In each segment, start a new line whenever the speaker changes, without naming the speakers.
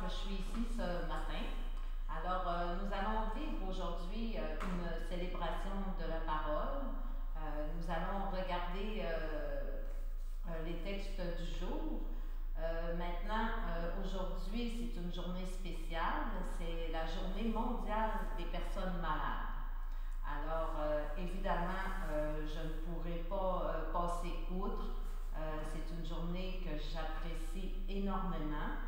je suis ici ce matin. Alors, nous allons vivre aujourd'hui une célébration de la parole. Nous allons regarder les textes du jour. Aujourd'hui, c'est une journée spéciale. C'est la journée mondiale des personnes malades. Alors, évidemment, je ne pourrai pas passer outre. C'est une journée que j'apprécie énormément,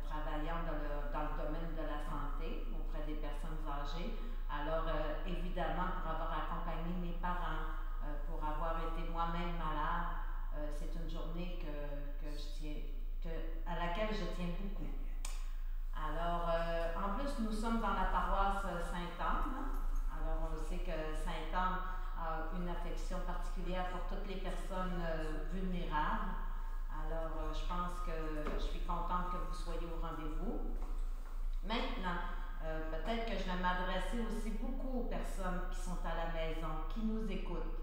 travaillant dans le domaine de la santé auprès des personnes âgées. Alors, évidemment, pour avoir accompagné mes parents, pour avoir été moi-même malade, c'est une journée à laquelle je tiens beaucoup. Alors, en plus, nous sommes dans la paroisse Sainte-Anne. Alors, on sait que Sainte-Anne a une affection particulière pour toutes les personnes vulnérables. Alors, je pense que je suis contente que vous soyez au rendez-vous. Maintenant, peut-être que je vais m'adresser aussi beaucoup aux personnes qui sont à la maison, qui nous écoutent,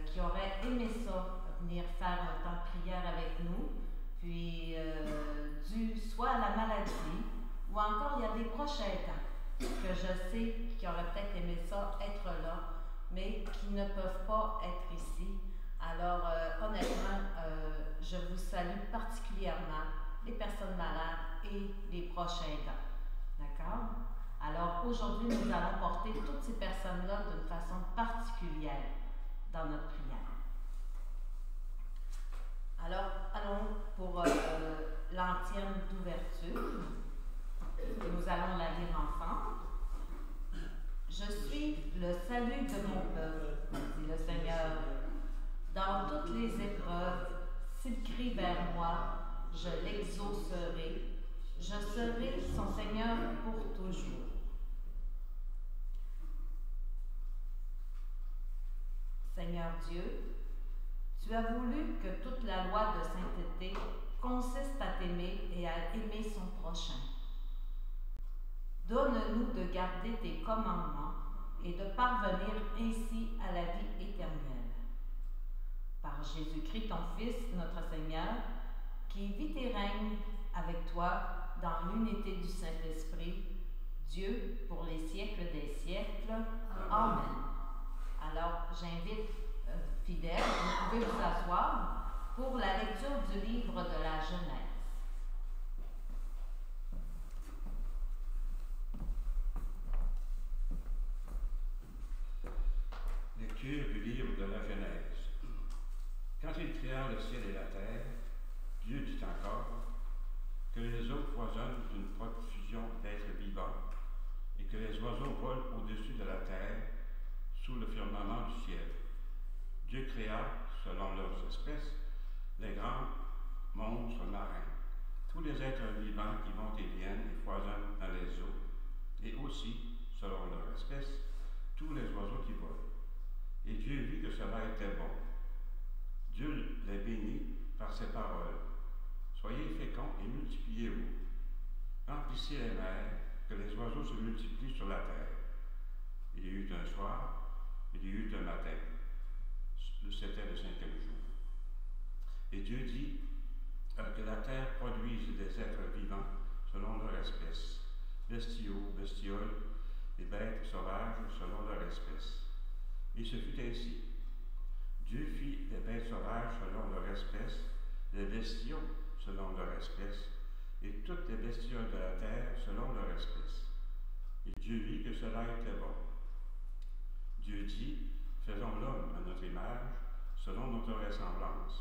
qui auraient aimé ça, venir faire un temps de prière avec nous, puis dû soit à la maladie, ou encore il y a des proches aidants que je sais qui auraient peut-être aimé ça être là, mais qui ne peuvent pas être ici. Alors, honnêtement, je vous salue particulièrement, les personnes malades et les proches aidants. D'accord? Alors, aujourd'hui, nous allons porter toutes ces personnes-là d'une façon particulière dans notre prière. Alors, allons pour l'antienne d'ouverture. Nous allons la lire ensemble. Je suis le salut de mon peuple, dit le Seigneur. Dans toutes les épreuves, s'il crie vers moi, je l'exaucerai. Je serai son Seigneur pour toujours. Seigneur Dieu, tu as voulu que toute la loi de sainteté consiste à t'aimer et à aimer son prochain. Donne-nous de garder tes commandements et de parvenir ainsi à la vie éternelle. Par Jésus-Christ, ton Fils, notre Seigneur, qui vit et règne avec toi dans l'unité du Saint-Esprit, Dieu pour les siècles des siècles. Amen. Alors, j'invite fidèles, vous pouvez vous asseoir pour la lecture du livre de la Genèse.
Lecture du livre de la Genèse. Quand il créa le ciel et la terre, Dieu dit encore que les eaux foisonnent d'une profusion d'êtres vivants et que les oiseaux volent au-dessus de la terre sous le firmament du ciel. Dieu créa, selon leurs espèces, les grands monstres marins, tous les êtres vivants qui vont et viennent et foisonnent dans les eaux, et aussi, selon leur espèce, tous les oiseaux qui volent. Et Dieu vit que cela était bon. Dieu les bénit par ses paroles. Soyez féconds et multipliez-vous. Remplissez les mers, que les oiseaux se multiplient sur la terre. Il y eut un soir, il y eut un matin. C'était le 5e jour. Et Dieu dit que la terre produise des êtres vivants selon leur espèce, bestiaux, bestioles, et bêtes sauvages selon leur espèce. Et ce fut ainsi. Dieu fit des bêtes sauvages selon leur espèce, des bestiaux selon leur espèce, et toutes les bestioles de la terre selon leur espèce. Et Dieu vit que cela était bon. Dieu dit, faisons l'homme à notre image, selon notre ressemblance,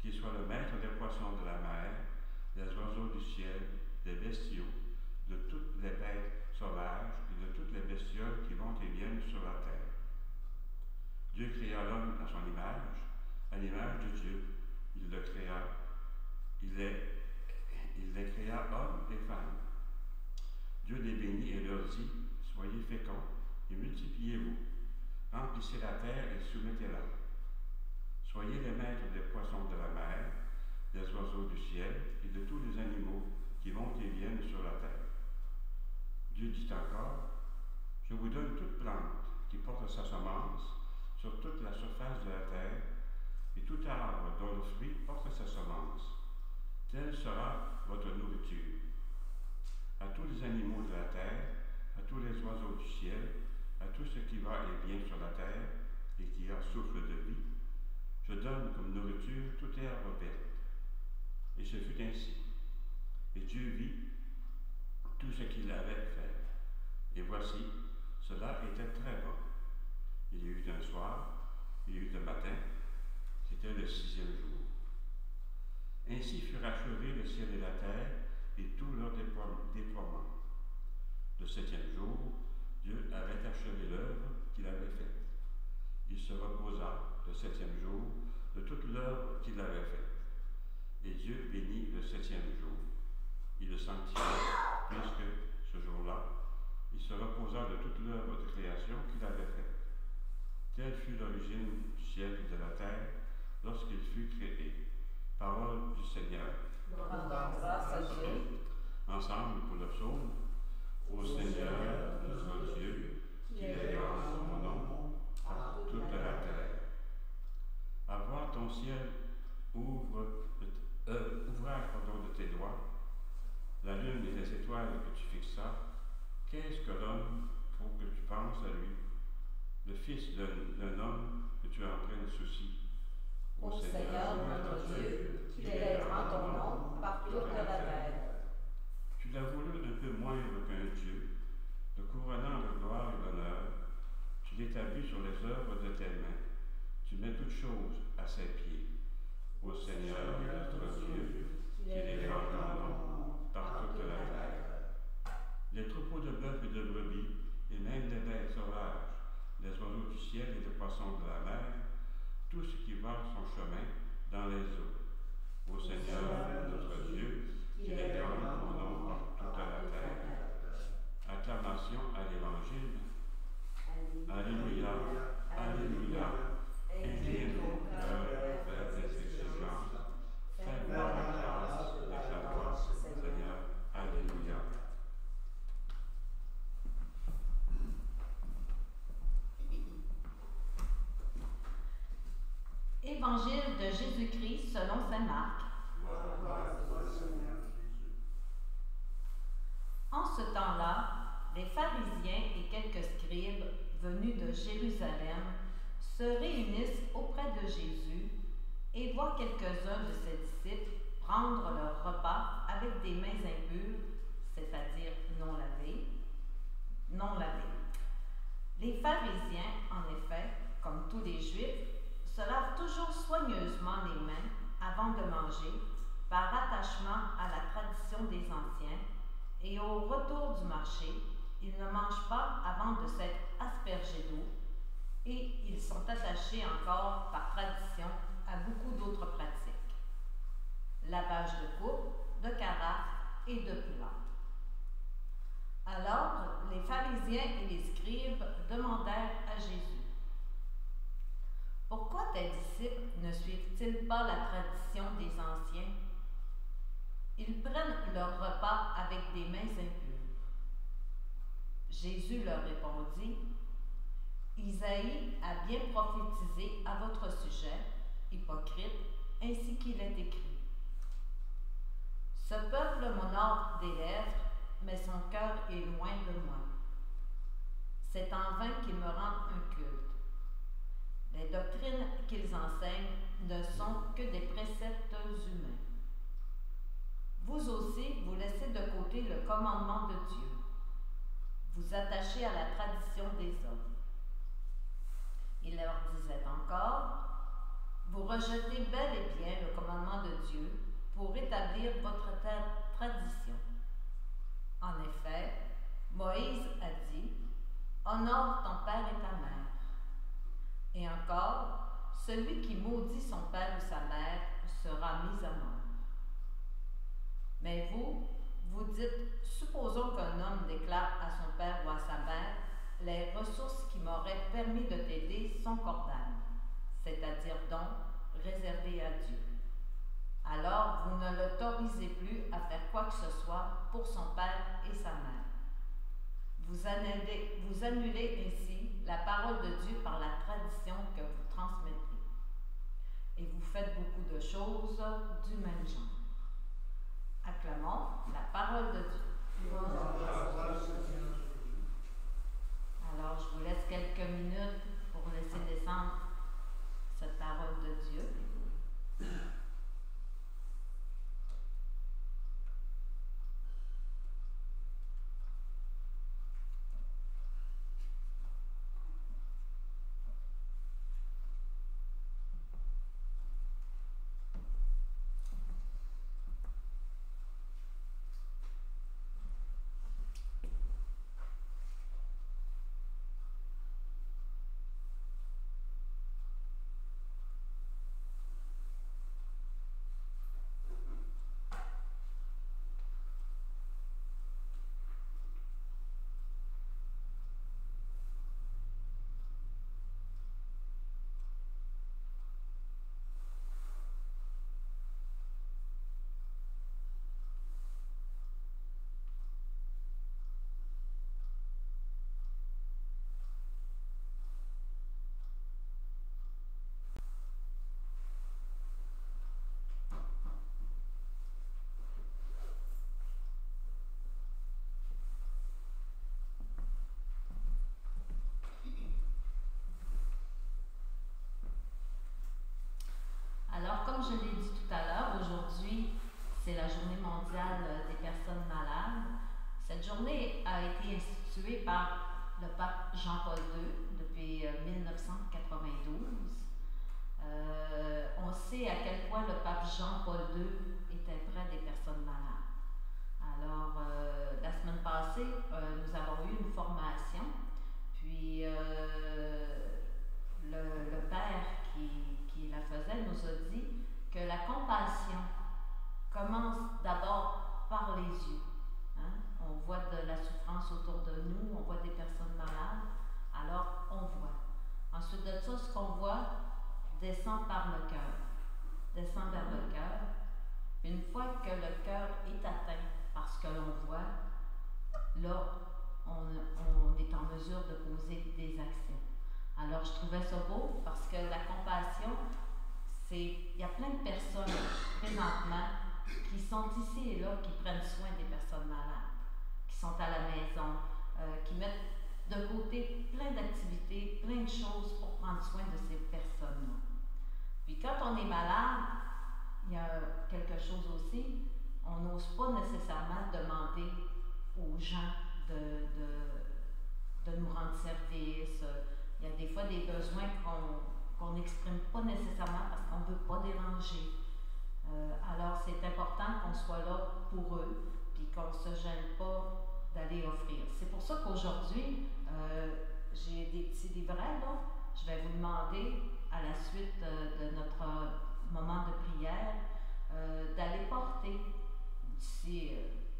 qu'il soit le maître des poissons de la mer, des oiseaux du ciel, des bestiaux, de toutes les bêtes sauvages et de toutes les bestioles qui vont et viennent sur la terre. Dieu créa l'homme à son image, à l'image de Dieu, il le créa, il les créa hommes et femmes. Dieu les bénit et leur dit, soyez féconds et multipliez-vous, remplissez la terre et soumettez-la. Soyez les maîtres des poissons de la mer, des oiseaux du ciel et de tous les animaux qui vont et viennent sur la terre. Dieu dit encore, je vous donne toute plante qui porte sa semence sur toute la surface de la terre, et tout arbre dont le fruit porte sa semence. Telle sera votre nourriture. à tous les animaux de la terre, à tous les oiseaux du ciel, à tout ce qui va et vient sur la terre et qui a souffle de vie. Je donne comme nourriture toute herbe verte. Et ce fut ainsi. Et Dieu vit tout ce qu'il avait fait. Et voici, cela était très bon. Il y eut un soir, il y eut un matin, c'était le 6e jour. Ainsi furent achevés le ciel et la terre et tout leur déploiement. Le 7e jour, Dieu avait achevé l'œuvre qu'il avait faite. Il se reposa le 7e jour de toute l'œuvre qu'il avait faite. Et Dieu bénit le 7e jour. Il le sanctifia, puisque ce jour-là, il se reposa de toute l'œuvre de création qu'il avait faite. Telle fut l'origine du ciel et de la terre lorsqu'il fut créé. Parole du Seigneur.
Grâce à Dieu.
Ensemble pour le psaume. Ô Seigneur, notre Dieu, qui est grand son nom par toute la terre. À voir ton ciel, ouvrage de tes doigts, la lune et les étoiles que tu fixas, qu'est-ce que l'homme pour que tu penses à lui, le fils d'un homme que tu en prennes souci.
Ô Seigneur, notre Dieu, qui est grand ton nom par toute la terre.
Tu l'as voulu un peu moindre qu'un Dieu, le couronnant de gloire et d'honneur. Tu l'établis sur les œuvres de tes mains. Tu mets toutes choses à ses pieds. Ô Seigneur, notre Dieu, qui est grand ton nom par toute la terre. Les troupeaux de bœufs et de brebis, et même les bêtes sauvages, les oiseaux du ciel et les poissons de la mer, tout ce qui va son chemin dans les eaux. Ô Seigneur, notre Dieu, qui est grand ton nom par toute la terre. Acclamation à l'Évangile. Alléluia, Alléluia. Incline-nous, cœur, vers tes exigences. Fais-moi la grâce de ta voix, Seigneur. Alléluia.
Évangile de Jésus-Christ selon saint Marc. En ce temps-là, les pharisiens et quelques scribes venus de Jérusalem se réunissent auprès de Jésus et voient quelques-uns de ses disciples prendre leur repas avec des mains impures, c'est-à-dire non lavées. Les pharisiens, en effet, comme tous les Juifs, se lavent toujours soigneusement les mains avant de manger, par attachement à la tradition des anciens, et au retour du marché, ils ne mangent pas avant de s'être aspergés d'eau, et ils sont attachés encore par tradition à beaucoup d'autres pratiques. Lavage de coupe, de carafe et de plat. Alors, les pharisiens et les scribes demandèrent à Jésus: pourquoi tes disciples ne suivent-ils pas la tradition des anciens? Ils prennent leur repas avec des mains impures. Jésus leur répondit: Isaïe a bien prophétisé à votre sujet, hypocrite, ainsi qu'il est écrit. Ce peuple m'honore des lèvres, mais son cœur est loin de moi. C'est en vain qu'ils me rendent un culte. Les doctrines qu'ils enseignent ne sont que des préceptes humains. Vous aussi, vous laissez de côté le commandement de Dieu. Vous attachez à la tradition des hommes. Il leur disait encore: vous rejetez bel et bien le commandement de Dieu pour établir votre tradition. En effet, Moïse a dit: honore ton père et ta mère. Et encore, celui qui maudit son père ou sa mère sera mis à mort. Mais vous, vous dites: supposons qu'un homme déclare à son père ou à sa mère: les ressources qui m'auraient permis de t'aider sont cordanes, c'est-à-dire dons réservés à Dieu. Alors vous ne l'autorisez plus à faire quoi que ce soit pour son père et sa mère. Vous annulez ainsi la parole de Dieu par la tradition que vous transmettez. Et vous faites beaucoup de choses du même genre. Acclamons la parole de Dieu. Alors, je vous laisse quelques minutes pour laisser descendre cette parole de Dieu. Alors, comme je l'ai dit tout à l'heure, aujourd'hui, c'est la journée mondiale des personnes malades. Cette journée a été instituée par le pape Jean-Paul II depuis 1992. On sait à quel point le pape Jean-Paul II était près des personnes malades. Alors, la semaine passée, nous avons eu une formation, puis le père qui la faisait nous a dit que la compassion commence d'abord par les yeux. Hein? On voit de la souffrance autour de nous, on voit des personnes malades, alors on voit. Ensuite de ça, ce qu'on voit descend par le cœur, descend vers le cœur. Une fois que le cœur est atteint par ce que l'on voit, là, on est en mesure de poser des actions. Alors, je trouvais ça beau parce que la compassion, il y a plein de personnes présentement qui sont ici et là, qui prennent soin des personnes malades, qui sont à la maison, qui mettent de côté plein d'activités, plein de choses pour prendre soin de ces personnes-là. Puis quand on est malade, il y a quelque chose aussi, on n'ose pas nécessairement demander aux gens de nous rendre service. Il y a des fois des besoins qu'on n'exprime pas nécessairement parce qu'on ne veut pas déranger. Alors c'est important qu'on soit là pour eux, puis qu'on ne se gêne pas d'aller offrir. C'est pour ça qu'aujourd'hui, j'ai des petits livrets là. Je vais vous demander, à la suite de notre moment de prière, d'aller porter d'ici,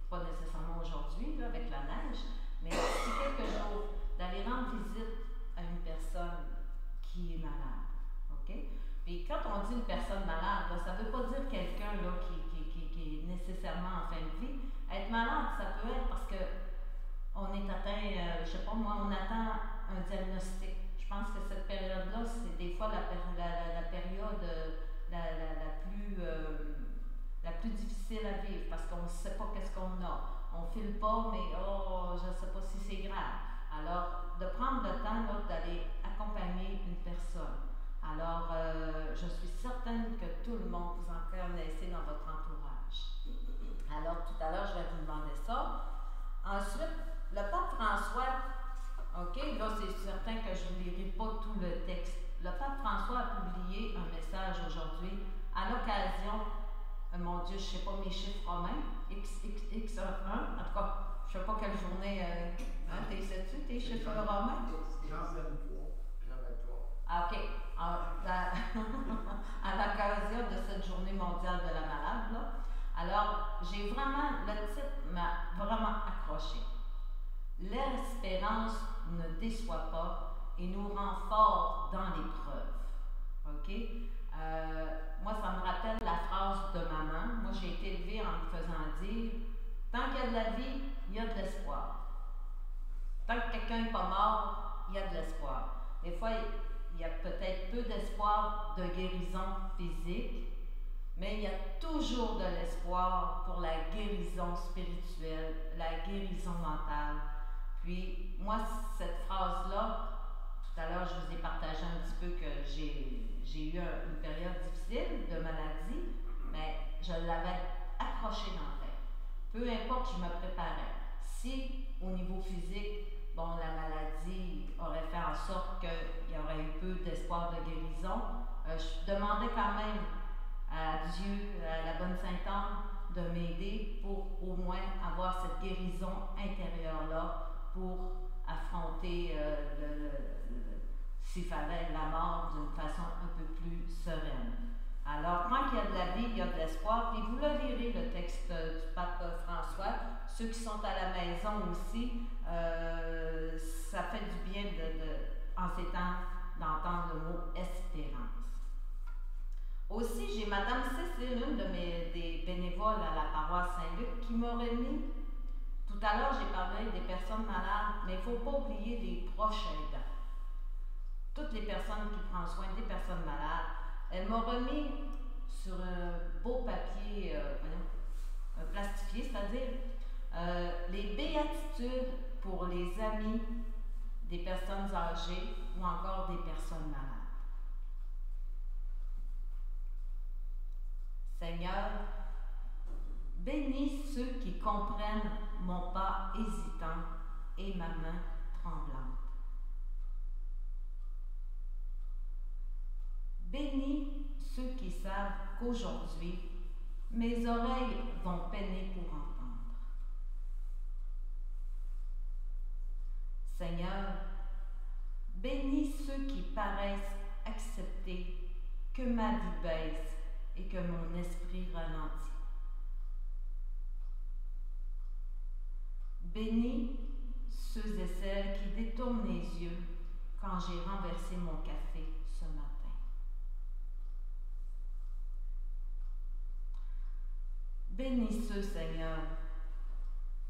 pas nécessairement aujourd'hui là, avec la neige, mais d'ici quelques jours, d'aller rendre visite à une personne qui est malade. OK? Puis quand on dit une personne malade, là, ça ne veut pas dire quelqu'un là, qui est nécessairement en fin de vie. Être malade, ça peut être parce qu'on est atteint, je ne sais pas moi, on attend un diagnostic. Je pense que cette période-là, c'est des fois la période la plus difficile à vivre parce qu'on ne sait pas qu'est-ce qu'on a. On ne file pas, mais je ne sais pas si c'est grave. Alors, de prendre le temps d'aller accompagner une personne. Alors, je suis certaine que tout le monde, vous en connaissez dans votre entourage. Alors, tout à l'heure, je vais vous demander ça. Ensuite, le pape François, OK, là, c'est certain que je ne lirai pas tout le texte. Le pape François a publié un message aujourd'hui à l'occasion, mon Dieu, je ne sais pas mes chiffres romains, X1, en tout cas, je ne sais pas quelle journée, sais-tu tes chiffres romains?
Jean 23.
Ah, OK. À l'occasion de cette journée mondiale de la malade, là. Alors, le titre m'a vraiment accroché. L'espérance ne déçoit pas et nous rend forts dans l'épreuve. OK? Moi, ça me rappelle la phrase de maman. Moi, j'ai été élevée en me faisant dire « Tant qu'il y a de la vie, il y a de l'espoir. Tant que quelqu'un n'est pas mort, il y a de l'espoir. » Des fois, il y a peut-être peu d'espoir de guérison physique, Mais il y a toujours de l'espoir pour la guérison spirituelle, la guérison mentale. Puis, moi, cette phrase-là, tout à l'heure, je vous ai partagé un petit peu que j'ai eu une période difficile de maladie, mais je l'avais accrochée dans la tête. Peu importe, je me préparais. Si, au niveau physique, bon, la maladie aurait fait en sorte qu'il y aurait eu peu d'espoir de guérison, je demandais quand même à Dieu, à la bonne Sainte-Anne, de m'aider pour au moins avoir cette guérison intérieure-là pour affronter, s'il fallait, la mort d'une façon un peu plus sereine. Alors, quand il y a de la vie, il y a de l'espoir. Puis vous le lirez, le texte du pape François. Ceux qui sont à la maison aussi, ça fait du bien en ces temps d'entendre le mot espérance. Aussi, j'ai Madame Cécile, une des bénévoles à la paroisse Saint-Luc, qui m'a remis. Tout à l'heure, j'ai parlé des personnes malades, mais il ne faut pas oublier les proches aidants. Toutes les personnes qui prennent soin des personnes malades. Elle m'a remis sur un beau papier plastifié, c'est-à-dire les béatitudes pour les amis des personnes âgées ou encore des personnes malades. Seigneur, bénis ceux qui comprennent mon pas hésitant et ma main tremblante. Bénis ceux qui savent qu'aujourd'hui, mes oreilles vont peiner pour entendre. Seigneur, bénis ceux qui paraissent accepter que ma vie baisse et que mon esprit ralentit. Bénis ceux et celles qui détournent les yeux quand j'ai renversé mon café ce matin. Bénis ceux, Seigneur,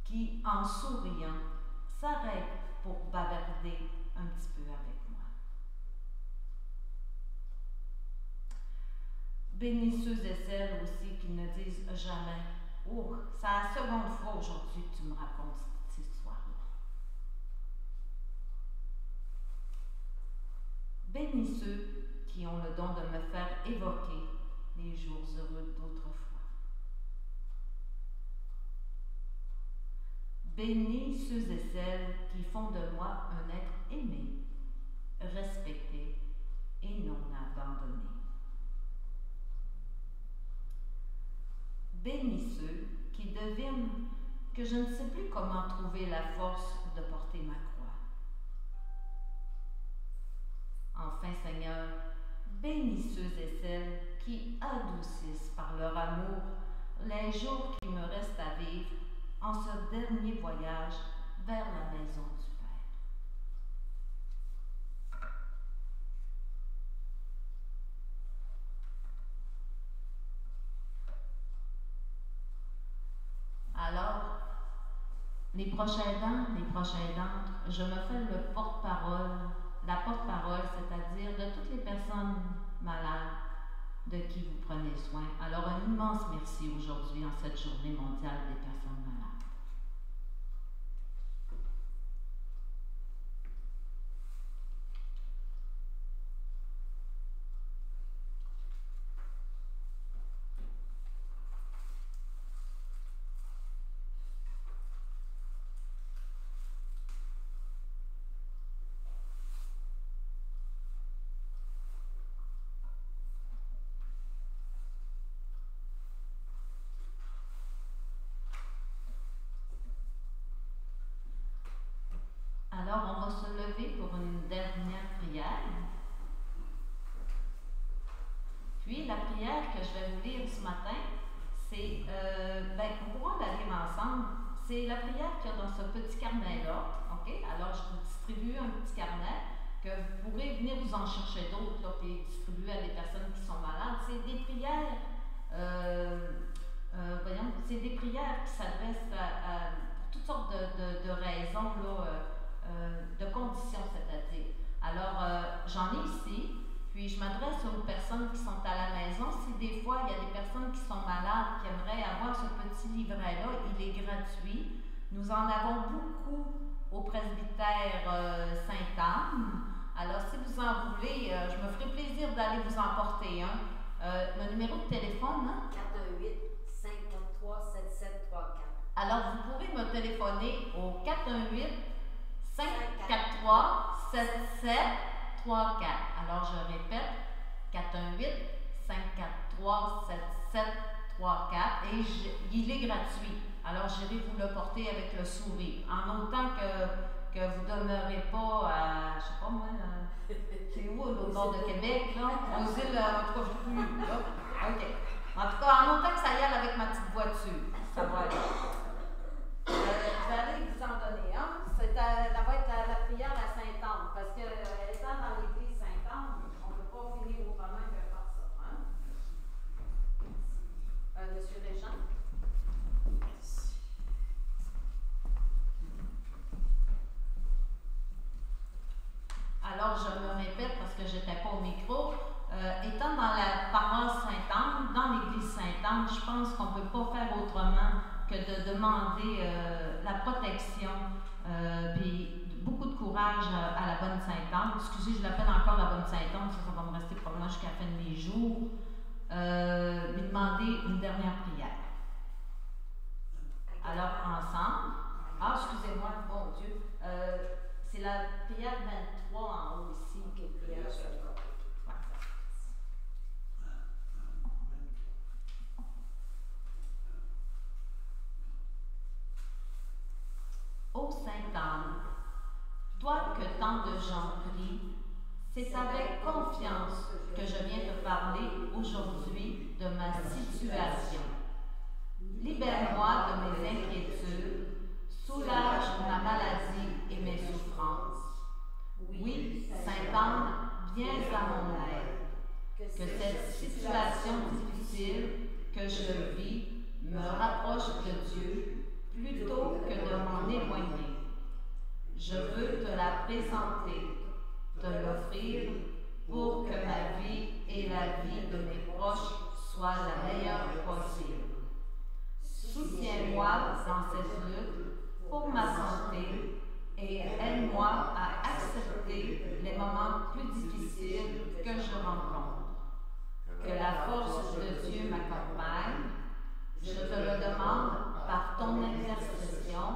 qui, en souriant, s'arrêtent pour bavarder un petit peu avec moi. Bénis ceux et celles aussi qui ne disent jamais « Oh, c'est la seconde fois aujourd'hui que tu me racontes cette histoire-là. » Bénis ceux qui ont le don de me faire évoquer les jours heureux d'autrefois. Bénis ceux et celles qui font de moi un être aimé, respecté et non abandonné. Bénis ceux qui devinent que je ne sais plus comment trouver la force de porter ma croix. Enfin, Seigneur, bénis ceux et celles qui adoucissent par leur amour les jours qui me restent à vivre en ce dernier voyage vers la maison du Père. Alors, les proches aidants, les proches aidantes, je me fais le porte-parole, la porte-parole, c'est-à-dire de toutes les personnes malades de qui vous prenez soin. Alors, un immense merci aujourd'hui en cette journée mondiale des personnes malades. Alors, on va se lever pour une dernière prière. Puis, la prière que je vais vous lire ce matin, c'est, on pourra la lire ensemble. C'est la prière qu'il y a dans ce petit carnet-là. OK? Alors, je vous distribue un petit carnet que vous pourrez venir vous en chercher d'autres, là, puis distribuer à des personnes qui sont malades. C'est des prières, c'est des prières qui s'adressent à toutes sortes de raisons, là, de conditions, c'est-à-dire. Alors, j'en ai ici, puis je m'adresse aux personnes qui sont à la maison. Si des fois, il y a des personnes personnes qui sont malades, qui aimeraient avoir ce petit livret-là, il est gratuit. Nous en avons beaucoup au presbytère Sainte-Anne. Alors, si vous en voulez, je me ferai plaisir d'aller vous en porter un. Le numéro de téléphone, hein?
418-543-7734.
Alors, vous pourrez me téléphoner au 418-543-7734. Alors, je répète, 418-543-7734 et il est gratuit. Alors, j'irai vous le porter avec le sourire, en autant que vous ne demeurez pas à, je sais pas moi, c'est où, au bord de Québec, là? Aux îles, en tout cas, je ne sais plus, là. OK. En tout cas, en autant que ça y aille avec ma petite voiture, ça va aller. Je vais aller vous en donner un. Ça va être la prière à Sainte-Anne, parce que étant dans l'église Sainte-Anne, on ne peut pas finir autrement que par ça. Hein? Monsieur Régent? Alors, je me répète parce que je n'étais pas au micro. Étant dans la paroisse Sainte-Anne, dans l'église Sainte-Anne, je pense qu'on ne peut pas faire autrement que de demander la protection puis beaucoup de courage à la bonne Sainte-Anne. Excusez, je l'appelle encore la bonne Sainte-Anne, ça va me rester probablement jusqu'à la fin de mes jours. Lui demander une dernière prière. Alors, ensemble. Ah, excusez-moi, bon Dieu. C'est la prière 23 en haut ici.
OK, prière à Sainte-Anne.
Ô Sainte-Anne, toi que tant de gens prient, c'est avec confiance que je viens te parler aujourd'hui de ma situation. Libère-moi de mes inquiétudes, soulage ma maladie et mes souffrances. Oui, Sainte-Anne, viens à mon aide. Que cette situation difficile que je vis me rapproche de Dieu plutôt que de m'en éloigner. Je veux te la présenter, te l'offrir pour que ma vie et la vie de mes proches soient la meilleure possible. Soutiens-moi dans cette lutte pour ma santé et aide-moi à accepter les moments plus difficiles que je rencontre. Que la force de Dieu m'accompagne. Je te le demande par ton intercession,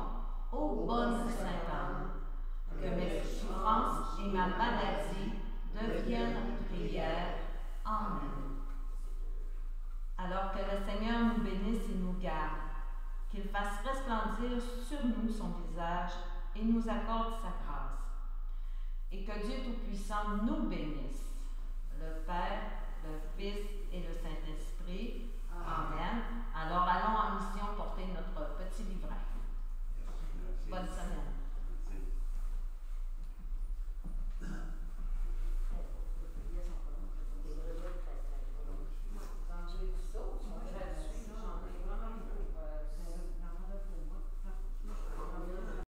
ô bonne Sainte-Anne, que mes souffrances et ma maladie deviennent prière. Amen. Alors que le Seigneur nous bénisse et nous garde, qu'il fasse resplendir sur nous son visage et nous accorde sa grâce. Et que Dieu Tout-Puissant nous bénisse, le Père, le Fils et le Saint-Esprit. Amen. Alors,